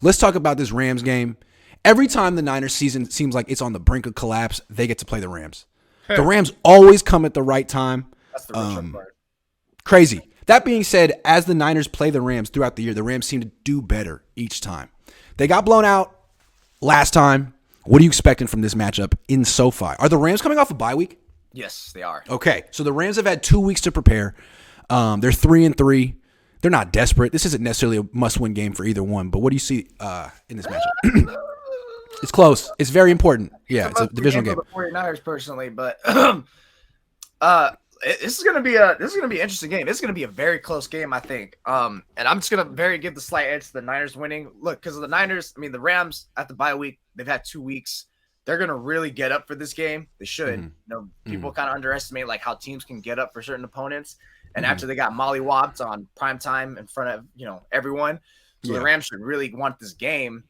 Let's talk about this Rams game. Every time the Niners season seems like it's on the brink of collapse, they get to play the Rams. The Rams always come at the right time. That's the real part. Crazy. That being said, as the Niners play the Rams throughout the year, the Rams seem to do better each time. They got blown out last time. What are you expecting from this matchup in SoFi? Are the Rams coming off a bye week? Yes, they are. Okay, so the Rams have had 2 weeks to prepare. They're 3-3. They're not desperate. This isn't necessarily a must-win game for either one, but what do you see in this matchup? It's close. It's very important. Yeah, it's a divisional game. For the 49ers personally, but this is gonna be an interesting game. This is gonna be a very close game, I think. And I'm just gonna give the slight edge to the Niners winning. Look, because of the Niners, I mean the Rams at the bye week, they've had 2 weeks. They're gonna really get up for this game. They should. People kind of underestimate like how teams can get up for certain opponents. And after they got mollywopped on prime time in front of everyone, so the Rams should really want this game.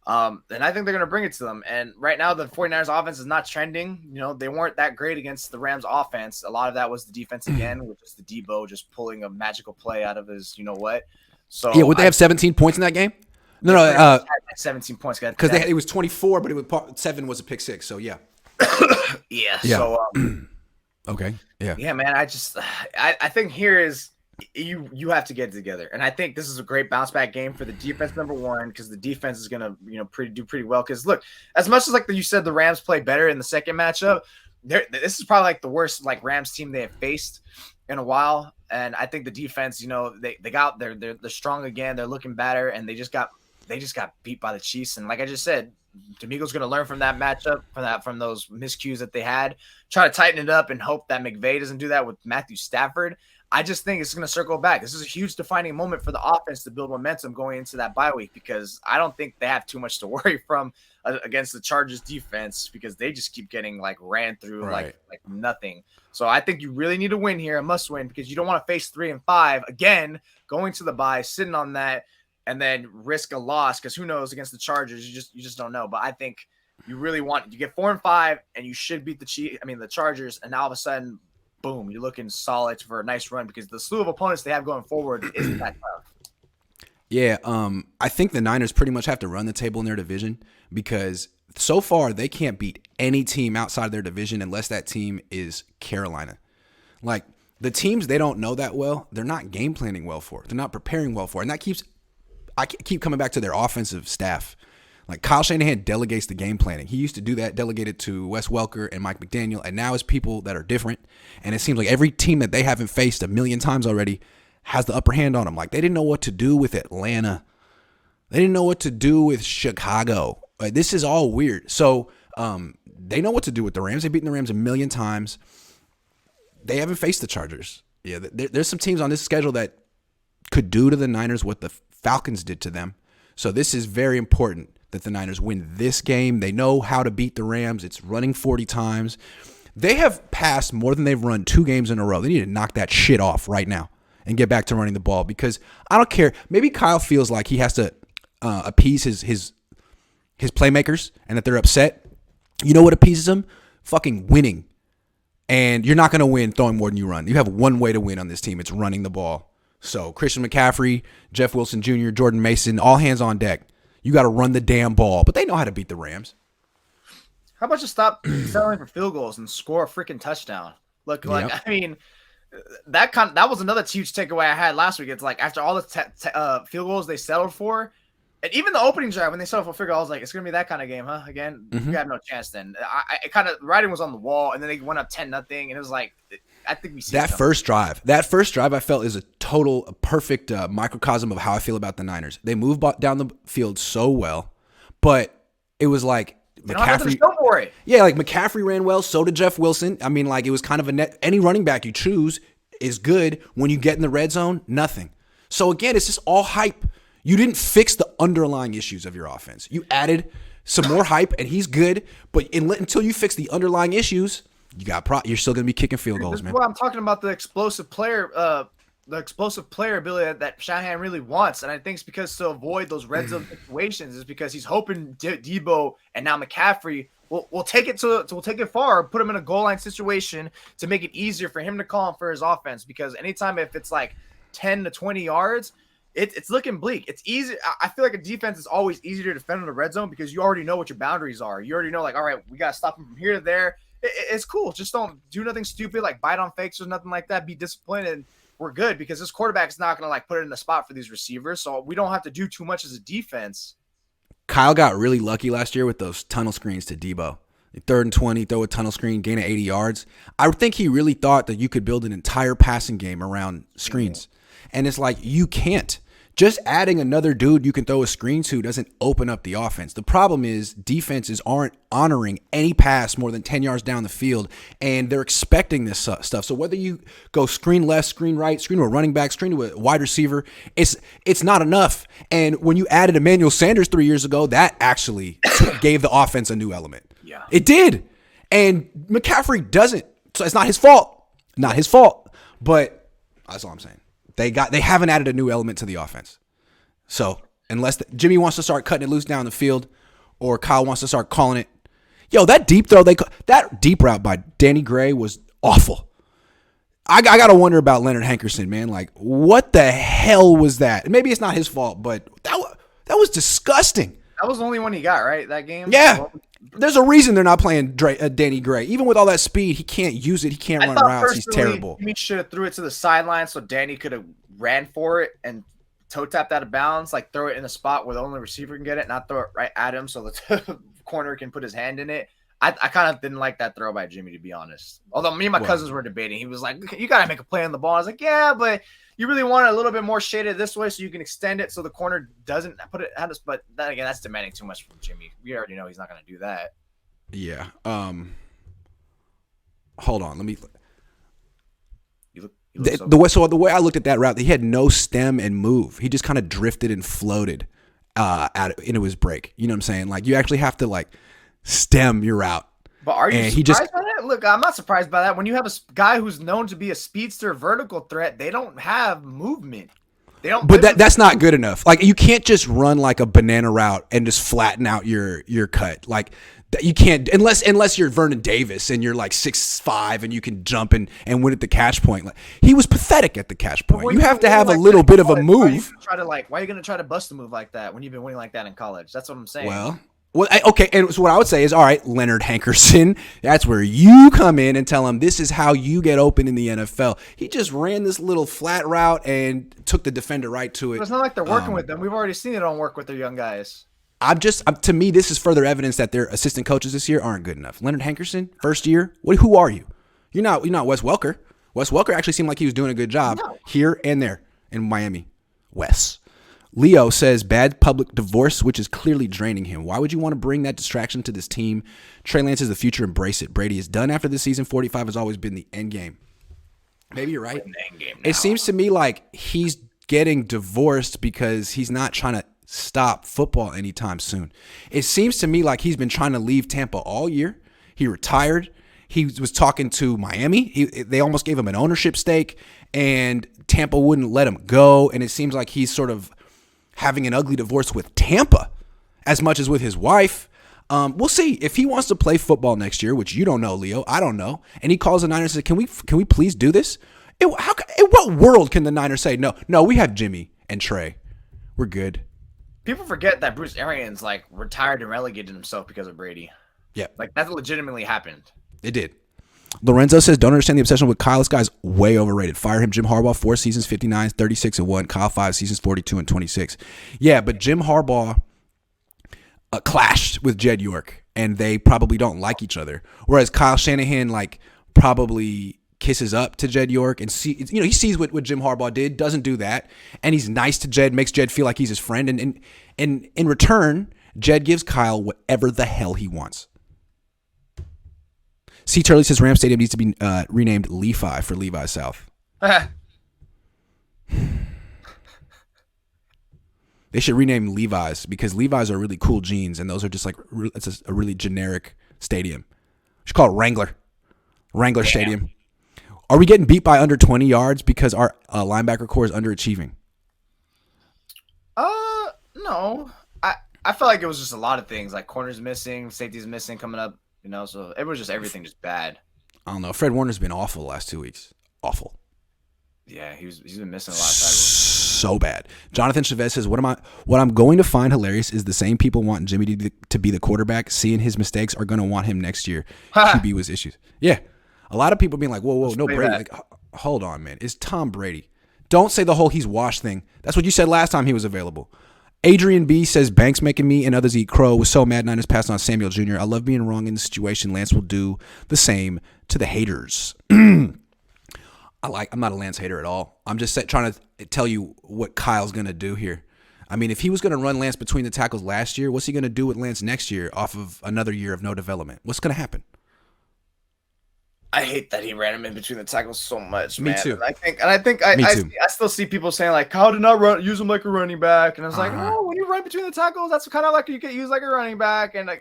And I think they're going to bring it to them. And right now, the 49ers offense is not trending. They weren't that great against the Rams offense. A lot of that was the defense again, which is the Debo just pulling a magical play out of his, So would they have 17 points in that game? No, 17 points. Because it was 24, but 7 was a pick 6. So yeah. Yeah. So okay. Yeah. Yeah, man. I think here is you have to get it together, and I think this is a great bounce back game for the defense. Number one, because the defense is gonna do pretty well. Because look, as much as like you said, the Rams play better in the second matchup. This is probably like the worst Rams team they have faced in a while, and I think the defense, they're strong again. They're looking better, and they just got beat by the Chiefs. And like I just said, D'Amico's going to learn from that matchup, from those miscues that they had, try to tighten it up and hope that McVay doesn't do that with Matthew Stafford. I just think it's going to circle back. This is a huge defining moment for the offense to build momentum going into that bye week, because I don't think they have too much to worry from against the Chargers defense, because they just keep getting ran through like nothing. So I think you really need to win here, a must win, because you don't want to face 3 and 5 again, going to the bye, sitting on that, and then risk a loss, because who knows against the Chargers, you just don't know. But I think you really you get 4 and 5, and you should beat the Chargers, and now all of a sudden, boom, you're looking solid for a nice run, because the slew of opponents they have going forward isn't that tough. Yeah, I think the Niners pretty much have to run the table in their division, because so far they can't beat any team outside of their division unless that team is Carolina. Like, the teams they don't know that well, they're not game planning well for. They're not preparing well for. And I keep coming back to their offensive staff. Like, Kyle Shanahan delegates the game planning. He used to do that, delegated to Wes Welker and Mike McDaniel, and now it's people that are different. And it seems like every team that they haven't faced a million times already has the upper hand on them. Like, they didn't know what to do with Atlanta. They didn't know what to do with Chicago. Like, this is all weird. So they know what to do with the Rams. They've beaten the Rams a million times. They haven't faced the Chargers. Yeah, there's some teams on this schedule that could do to the Niners what the Falcons did to them. So this is very important that the Niners win this game. They know how to beat the Rams. It's running 40 times. They have passed more than they've run 2 games in a row. They need to knock that shit off right now and get back to running the ball, because I don't care. Maybe Kyle feels like he has to appease his playmakers and that they're upset. You know what appeases them? Fucking winning. And you're not going to win throwing more than you run. You have one way to win on this team. It's running the ball. So Christian McCaffrey, Jeff Wilson Jr., Jordan Mason, all hands on deck. You got to run the damn ball. But they know how to beat the Rams. How about you stop settling for field goals and score a freaking touchdown? Look, I mean, that was another huge takeaway I had last week. It's like, after all the field goals they settled for, and even the opening drive when they settled for field goal, I was like, it's gonna be that kind of game, huh? Again, you have no chance. Then I kind of, writing was on the wall, and then they went up 10-0, and it was like, I think we see that first drive. That first drive I felt is a perfect microcosm of how I feel about the Niners. They moved down the field so well, but it was like McCaffrey. Yeah, like McCaffrey ran well. So did Jeff Wilson. I mean, like, it was kind of any running back you choose is good. When you get in the red zone, nothing. So again, it's just all hype. You didn't fix the underlying issues of your offense. You added some more hype, and he's good. But until you fix the underlying issues, you're still going to be kicking field goals, man. Well, I'm talking about the explosive player ability that Shanahan really wants, and I think it's because to avoid those red zone situations is because he's hoping Debo and now McCaffrey will take it far, put him in a goal line situation to make it easier for him to call him for his offense. Because anytime if it's like 10 to 20 yards, it's looking bleak. It's easy. I feel like a defense is always easier to defend in the red zone because you already know what your boundaries are. You already know, like, all right, we got to stop them from here to there. It's cool. Just don't do nothing stupid, like bite on fakes or nothing like that. Be disciplined, and we're good because this quarterback is not going to like put it in the spot for these receivers. So we don't have to do too much as a defense. Kyle got really lucky last year with those tunnel screens to Debo. 3rd and 20, throw a tunnel screen, gain of 80 yards. I think he really thought that you could build an entire passing game around screens. And it's like, you can't. Just adding another dude you can throw a screen to doesn't open up the offense. The problem is defenses aren't honoring any pass more than 10 yards down the field, and they're expecting this stuff. So whether you go screen left, screen right, screen to a running back, screen to a wide receiver, it's not enough. And when you added Emmanuel Sanders 3 years ago, that actually gave the offense a new element. Yeah, it did. And McCaffrey doesn't. So it's not his fault. Not his fault. But that's all I'm saying. They haven't added a new element to the offense. So unless Jimmy wants to start cutting it loose down the field, or Kyle wants to start calling it, that deep throw that deep route by Danny Gray was awful. I gotta wonder about Leonard Hankerson, man. Like, what the hell was that? Maybe it's not his fault, but that was disgusting. That was the only one he got, right? That game. Yeah. There's a reason they're not playing Danny Gray. Even with all that speed, he can't use it. He can't run routes. He's terrible. He should have threw it to the sideline so Danny could have ran for it and toe tapped out of bounds. Like, throw it in a spot where the only receiver can get it, not throw it right at him so the corner can put his hand in it. I kind of didn't like that throw by Jimmy, to be honest. Although me and my cousins were debating. He was like, you got to make a play on the ball. I was like, yeah, but you really want it a little bit more shaded this way so you can extend it so the corner doesn't put it at us. But then again, that's demanding too much from Jimmy. We already know he's not going to do that. Yeah. Hold on. Let me. The way I looked at that route, he had no stem and move. He just kind of drifted and floated into his break. You know what I'm saying? Like, you actually have to like stem your route. But are you surprised by that? Look, I'm not surprised by that. When you have a guy who's known to be a speedster vertical threat, they don't have movement. They don't. But that's not good enough. Like, you can't just run like a banana route and just flatten out your cut. Like, you can't unless you're Vernon Davis and you're like 6'5" and you can jump and win at the catch point. Like, he was pathetic at the catch point. You have to have a little bit of a move. Why are you gonna try to bust a move like that when you've been winning like that in college? That's what I'm saying. Well, okay, and so what I would say is, all right, Leonard Hankerson, that's where you come in and tell him this is how you get open in the NFL. He just ran this little flat route and took the defender right to it. But it's not like they're working with them. We've already seen it don't work with their young guys. To me, this is further evidence that their assistant coaches this year aren't good enough. Leonard Hankerson, first year, who are you? You're not Wes Welker. Wes Welker actually seemed like he was doing a good job here and there in Miami. Wes. Leo says bad public divorce, which is clearly draining him. Why would you want to bring that distraction to this team? Trey Lance is the future. Embrace it. Brady is done after the season. 45 has always been the end game. Maybe you're right. It seems to me like he's getting divorced because he's not trying to stop football anytime soon. It seems to me like he's been trying to leave Tampa all year. He retired. He was talking to Miami. They almost gave him an ownership stake, and Tampa wouldn't let him go. And it seems like he's sort of having an ugly divorce with Tampa as much as with his wife. We'll see if he wants to play football next year, which you don't know, Leo. I don't know. And he calls the Niners and says, can we please do this? In what world can the Niners say, no, we have Jimmy and Trey. We're good. People forget that Bruce Arians like retired and relegated himself because of Brady. Yeah. Like, that legitimately happened. It did. Lorenzo says, don't understand the obsession with Kyle. This guy's way overrated. Fire him. Jim Harbaugh, 4 seasons, 59, 36-1. Kyle, 5 seasons, 42 and 26. Yeah, but Jim Harbaugh clashed with Jed York, and they probably don't like each other. Whereas Kyle Shanahan, like, probably kisses up to Jed York and he sees what Jim Harbaugh did, doesn't do that, and he's nice to Jed, makes Jed feel like he's his friend, and in return, Jed gives Kyle whatever the hell he wants. C. Turley says Ram Stadium needs to be renamed Levi for Levi South. They should rename Levi's because Levi's are really cool jeans, and those are just like it's a really generic stadium. We should call it Wrangler Stadium. Are we getting beat by under 20 yards because our linebacker core is underachieving? No. I felt like it was just a lot of things, like corners missing, safeties missing coming up. So it was just everything just bad. I don't know. Fred Warner's been awful the last 2 weeks. Awful. Yeah, he's been missing a lot of tackles. so bad. Jonathan Chavez says, what I'm going to find hilarious is the same people wanting Jimmy to be the quarterback, seeing his mistakes, are going to want him next year. QB was issues. Yeah. A lot of people being like, whoa, no Brady. Like, hold on, man. It's Tom Brady. Don't say the whole he's washed thing. That's what you said last time he was available. Adrian B says, Banks making me and others eat crow. Was so mad Niners passed on Samuel Jr. I love being wrong in the situation. Lance will do the same to the haters. I'm not a Lance hater at all. I'm just trying to tell you what Kyle's going to do here. I mean, if he was going to run Lance between the tackles last year, what's he going to do with Lance next year off of another year of no development? What's going to happen? I hate that he ran him in between the tackles so much, man. Me too. And I think I still see people saying like, Kyle did not use him like a running back, and I was like, no, when you run between the tackles, that's kind of like you get used like a running back. And I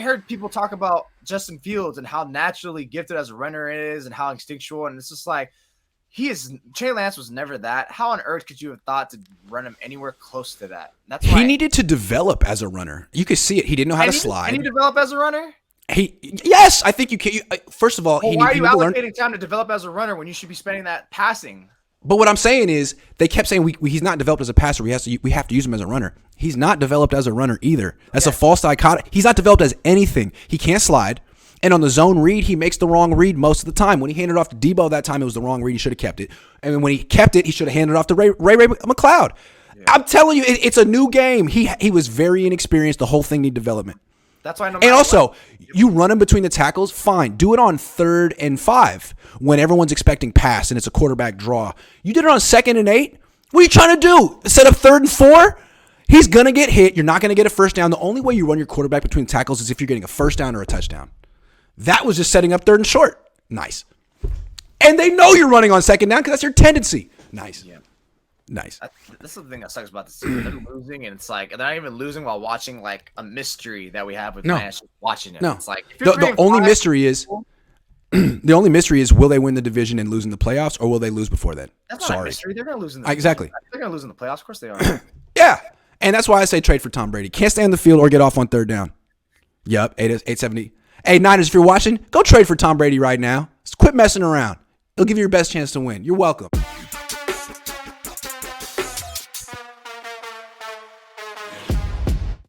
heard people talk about Justin Fields and how naturally gifted as a runner it is, and how instinctual, and it's just like Trey Lance was never that. How on earth could you have thought to run him anywhere close to that? That's why he needed to develop as a runner. You could see it. He didn't know how to slide. Can he develop as a runner? Yes, I think you can. First of all, why are you allocating time to develop as a runner when you should be spending that passing? But what I'm saying is, they kept saying he's not developed as a passer. We have to use him as a runner. He's not developed as a runner either. That's a false dichotomy. He's not developed as anything. He can't slide. And on the zone read, he makes the wrong read most of the time. When he handed it off to Debo that time, it was the wrong read. He should have kept it. And when he kept it, he should have handed it off to Ray McLeod. Yeah. I'm telling you, it's a new game. He was very inexperienced. The whole thing needed development. That's why. And also, you run him between the tackles, fine. Do it on 3rd and 5 when everyone's expecting pass and it's a quarterback draw. You did it on 2nd and 8. What are you trying to do? Set up 3rd and 4? He's going to get hit. You're not going to get a first down. The only way you run your quarterback between the tackles is if you're getting a first down or a touchdown. That was just setting up 3rd and short. Nice. And they know you're running on 2nd down because that's your tendency. Nice. Yeah. Nice. This is the thing that sucks about this season. They're losing, and it's like they're not even losing while watching like a mystery that we have with Nash watching it. No. It's like the only mystery is will they win the division and lose in the playoffs, or will they lose before then? That's not a mystery. They're going to lose in the exactly. They're going to lose in the playoffs. Of course they are. Yeah, and that's why I say trade for Tom Brady. Can't stay on the field or get off on 3rd down. Yep, 870. Hey, Niners, if you're watching, go trade for Tom Brady right now. Just quit messing around. He'll give you your best chance to win. You're welcome.